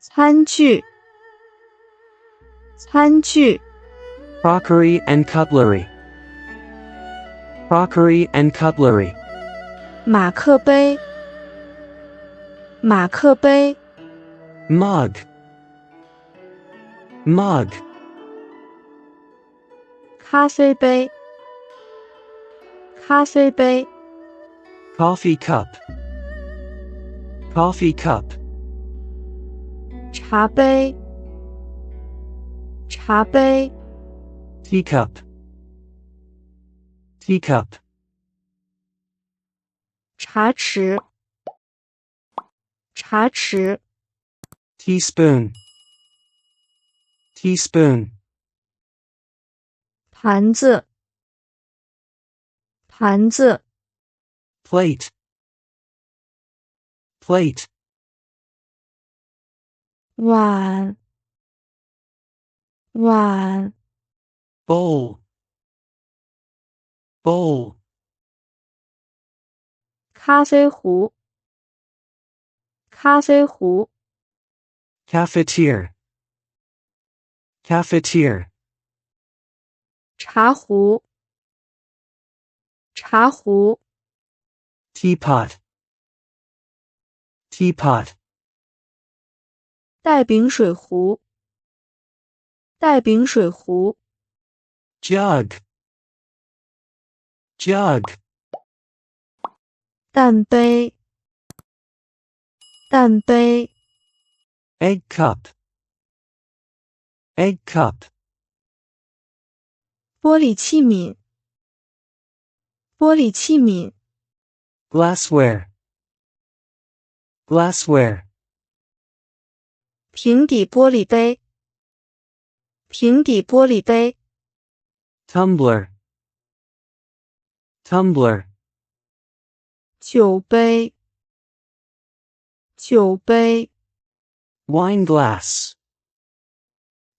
餐具，餐具。 Crockery and cutlery. Crockery and cutlery. 马克杯，马克杯。 Mug. Mug. 咖啡杯，咖啡杯。 Coffee cup. Coffee cup. 茶杯，茶杯。 Teacup. Teacup. 茶匙，茶匙。 Teaspoon. Teaspoon. 盘子，盘子。 Plate. Plate. 碗，碗。 Bowl. Bowl. 咖啡壶，咖啡壶。 Cafetiere. Cafetiere. 茶壶，茶壶。 Teapot. Teapot. 带柄水壶，带柄水壶。 Jug. Jug. 蛋杯，蛋杯。 Egg cup. Egg cup. 玻璃器皿，玻璃器皿。 Glassware. Glassware. 平底玻璃杯，平底玻璃杯。 Tumbler. Tumbler. 酒杯，酒杯。 Wine glass.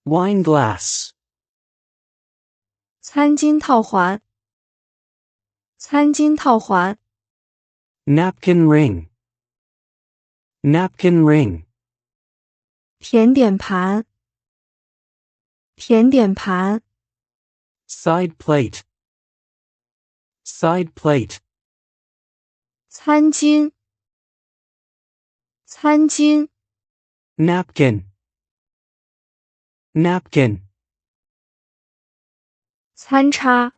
Wine glass. 餐巾套环，餐巾套环。 Napkin ring. Napkin ring. 甜点盘，甜点盘。 Side plate. Side plate. 餐巾，餐巾。 Napkin. Napkin. 餐叉，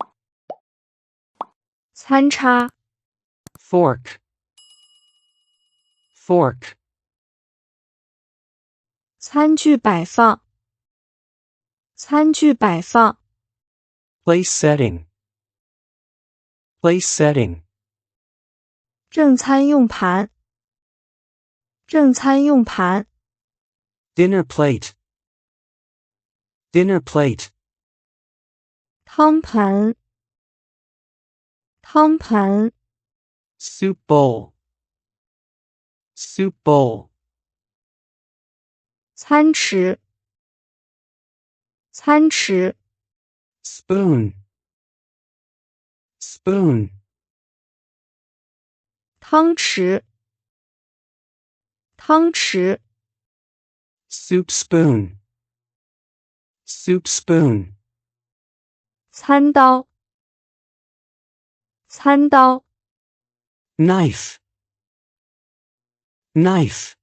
餐叉。 Fork. Fork. 餐具摆放，餐具摆放。 Place setting. Place setting. 正餐用盘，正餐用盘。 Dinner plate. Dinner plate. 汤盆，汤盆。 Soup bowl. Soup bowl. 餐匙，餐匙。 Spoon. Spoon. 汤匙，汤匙。 Soup spoon. Soup spoon. 餐刀，餐刀。 Knife. Knife.